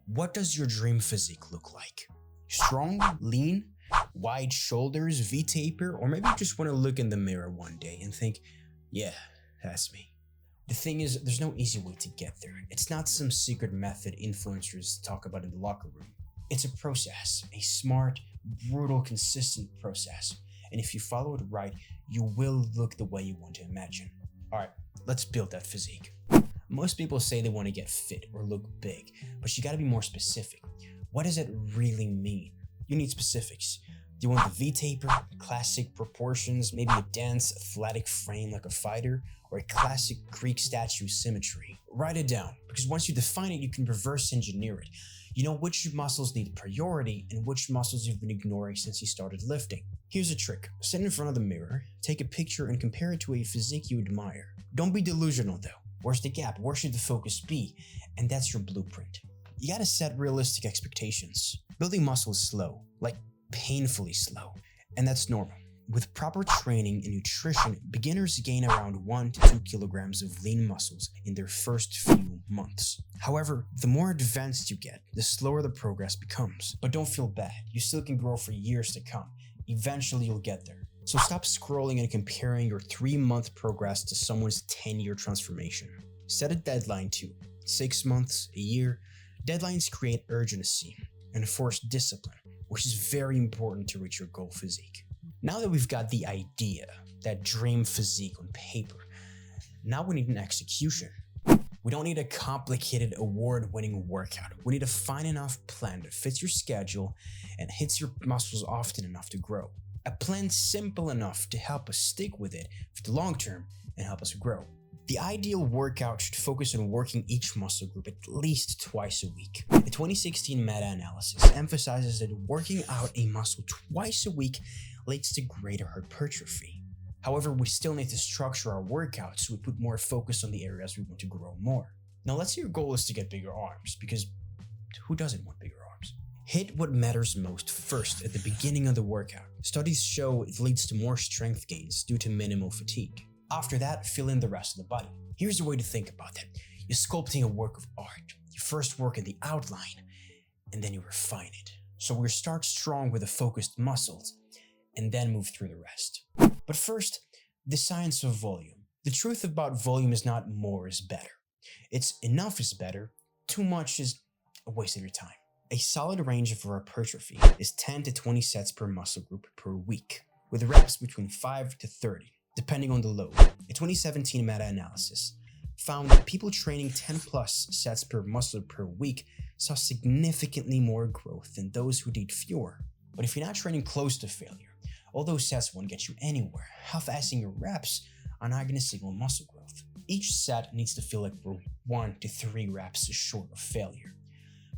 What does your dream physique look like? Strong, lean, wide shoulders, V-taper, or maybe you just want to look in the mirror one day and think, yeah, that's me. The thing is, there's no easy way to get there. It's not some secret method influencers talk about in the locker room. It's a process, a smart, brutal, consistent process. And if you follow it right, you will look the way you want to imagine. Alright, let's build that physique. Most people say they want to get fit or look big, but you gotta be more specific. What does it really mean? You need specifics. Do you want the V-taper, classic proportions, maybe a dense, athletic frame like a fighter, or a classic Greek statue symmetry? Write it down, because once you define it, you can reverse engineer it. You know which muscles need priority and which muscles you've been ignoring since you started lifting. Here's a trick. Sit in front of the mirror, take a picture and compare it to a physique you admire. Don't be delusional though. Where's the gap? Where should the focus be? And that's your blueprint. You gotta set realistic expectations. Building muscle is slow, like painfully slow, and that's normal. With proper training and nutrition, beginners gain around 1 to 2 kilograms of lean muscles in their first few months. However, the more advanced you get, the slower the progress becomes. But don't feel bad, you still can grow for years to come. Eventually you'll get there. So stop scrolling and comparing your 3-month progress to someone's 10-year transformation. Set a deadline too. 6 months, a year. Deadlines create urgency and force discipline, which is very important to reach your goal physique. Now that we've got the idea, that dream physique on paper, now we need an execution. We don't need a complicated award-winning workout. We need a fine enough plan that fits your schedule and hits your muscles often enough to grow. A plan simple enough to help us stick with it for the long term and help us grow. The ideal workout should focus on working each muscle group at least twice a week. The 2016 meta-analysis emphasizes that working out a muscle twice a week leads to greater hypertrophy. However, we still need to structure our workouts so we put more focus on the areas we want to grow more. Now let's say your goal is to get bigger arms, because who doesn't want bigger arms? Hit what matters most first at the beginning of the workout. Studies show it leads to more strength gains due to minimal fatigue. After that, fill in the rest of the body. Here's the way to think about that. You're sculpting a work of art. You first work in the outline, and then you refine it. So we start strong with the focused muscles, and then move through the rest. But first, the science of volume. The truth about volume is not more is better. It's enough is better, too much is a waste of your time. A solid range for hypertrophy is 10 to 20 sets per muscle group per week, with reps between 5 to 30. Depending on the load. A 2017 meta-analysis found that people training 10 plus sets per muscle per week saw significantly more growth than those who did fewer. But if you're not training close to failure, all those sets won't get you anywhere. Half-assing your reps are not going to signal muscle growth. Each set needs to feel like we're 1 to 3 reps short of failure.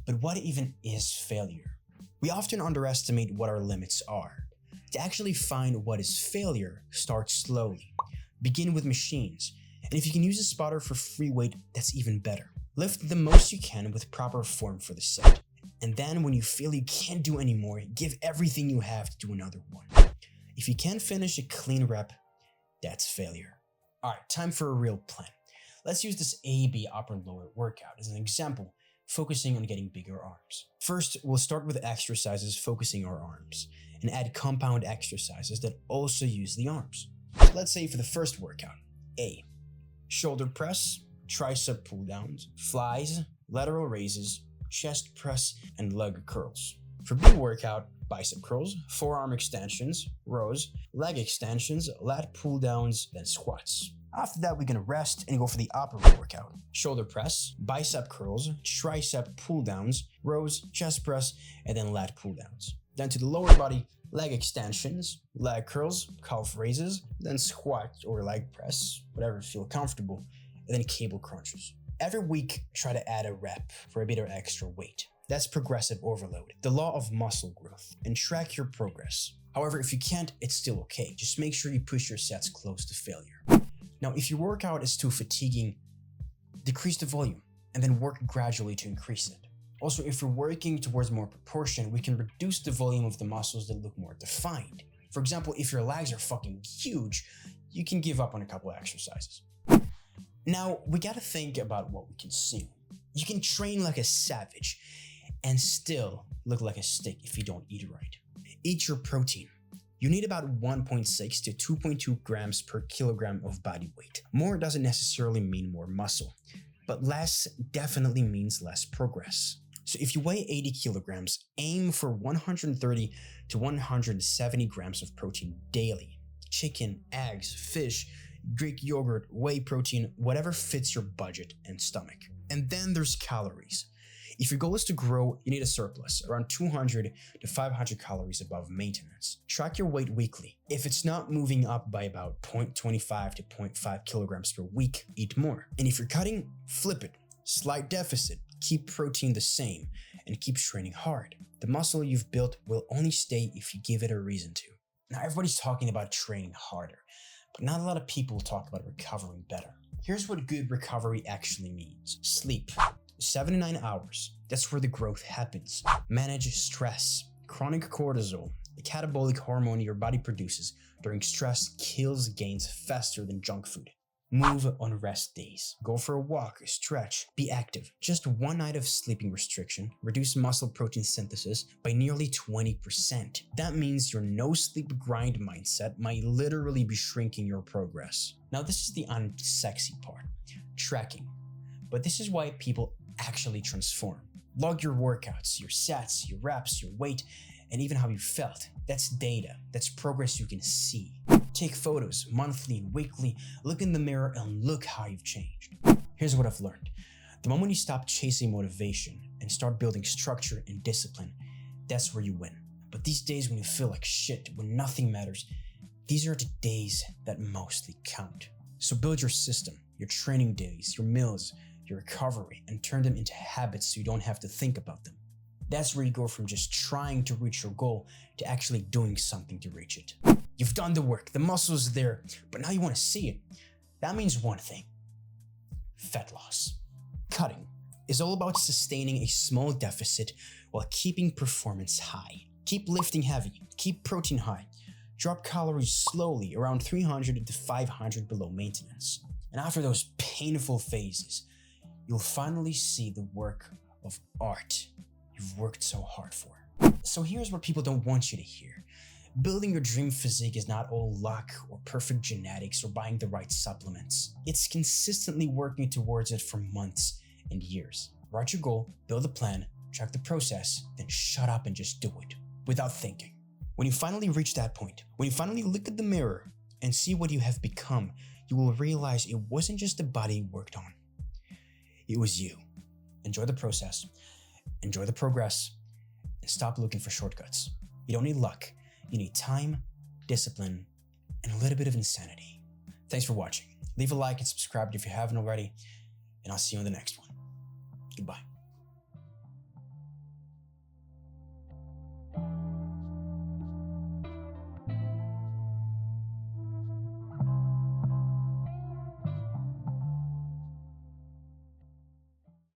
But what even is failure? We often underestimate what our limits are. To actually find what is failure, start slowly. Begin with machines, and if you can use a spotter for free weight, that's even better. Lift the most you can with proper form for the set, and then when you feel you can't do anymore, give everything you have to do another one. If you can't finish a clean rep, that's failure. Alright, time for a real plan. Let's use this AB upper lower workout as an example, focusing on getting bigger arms. First, we'll start with exercises focusing our arms, and add compound exercises that also use the arms. So let's say for the first workout, A, shoulder press, tricep pull downs, flies, lateral raises, chest press, and leg curls. For B workout, bicep curls, forearm extensions, rows, leg extensions, lat pull downs, then squats. After that, we're gonna rest and go for the upper workout. Shoulder press, bicep curls, tricep pull downs, rows, chest press, and then lat pull downs. Then to the lower body, leg extensions, leg curls, calf raises, then squat or leg press, whatever you feel comfortable, and then cable crunches. Every week, try to add a rep for a bit of extra weight. That's progressive overload, the law of muscle growth, and track your progress. However, if you can't, it's still okay. Just make sure you push your sets close to failure. Now, if your workout is too fatiguing, decrease the volume and then work gradually to increase it. Also, if you're working towards more proportion, we can reduce the volume of the muscles that look more defined. For example, if your legs are fucking huge, you can give up on a couple of exercises. Now, we gotta think about what we consume. You can train like a savage and still look like a stick if you don't eat right. Eat your protein. You need about 1.6 to 2.2 grams per kilogram of body weight. More doesn't necessarily mean more muscle, but less definitely means less progress. So if you weigh 80 kilograms, aim for 130 to 170 grams of protein daily. Chicken, eggs, fish, Greek yogurt, whey protein, whatever fits your budget and stomach. And then there's calories. If your goal is to grow, you need a surplus, around 200 to 500 calories above maintenance. Track your weight weekly. If it's not moving up by about 0.25 to 0.5 kilograms per week, eat more. And if you're cutting, flip it. Slight deficit, keep protein the same, and keep training hard. The muscle you've built will only stay if you give it a reason to. Now everybody's talking about training harder, but not a lot of people talk about recovering better. Here's what good recovery actually means. Sleep. 7 to 9 hours. That's where the growth happens. Manage stress. Chronic cortisol, the catabolic hormone your body produces during stress, kills gains faster than junk food. Move on rest days. Go for a walk, stretch, be active. Just one night of sleeping restriction reduce muscle protein synthesis by nearly 20%. That means your no sleep grind mindset might literally be shrinking your progress. Now this is the unsexy part, tracking. But this is why people actually transform. Log your workouts, your sets, your reps, your weight, and even how you felt. That's data. That's progress you can see. Take photos monthly and weekly, look in the mirror and look how you've changed. Here's what I've learned. The moment you stop chasing motivation and start building structure and discipline, that's where you win. But these days when you feel like shit, when nothing matters, these are the days that mostly count. So build your system, your training days, your meals, your recovery, and turn them into habits so you don't have to think about them. That's where you go from just trying to reach your goal to actually doing something to reach it. You've done the work, the muscle's there, but now you want to see it. That means one thing: fat loss. Cutting is all about sustaining a small deficit while keeping performance high. Keep lifting heavy, keep protein high, drop calories slowly around 300 to 500 below maintenance. And after those painful phases, you'll finally see the work of art you've worked so hard for. So here's what people don't want you to hear. Building your dream physique is not all luck or perfect genetics or buying the right supplements. It's consistently working towards it for months and years. Write your goal, build a plan, track the process, then shut up and just do it without thinking. When you finally reach that point, when you finally look at the mirror and see what you have become, you will realize it wasn't just the body you worked on. It was you. Enjoy the process, enjoy the progress, and stop looking for shortcuts. You don't need luck. You need time, discipline, and a little bit of insanity. Thanks for watching. Leave a like and subscribe if you haven't already, and I'll see you in the next one.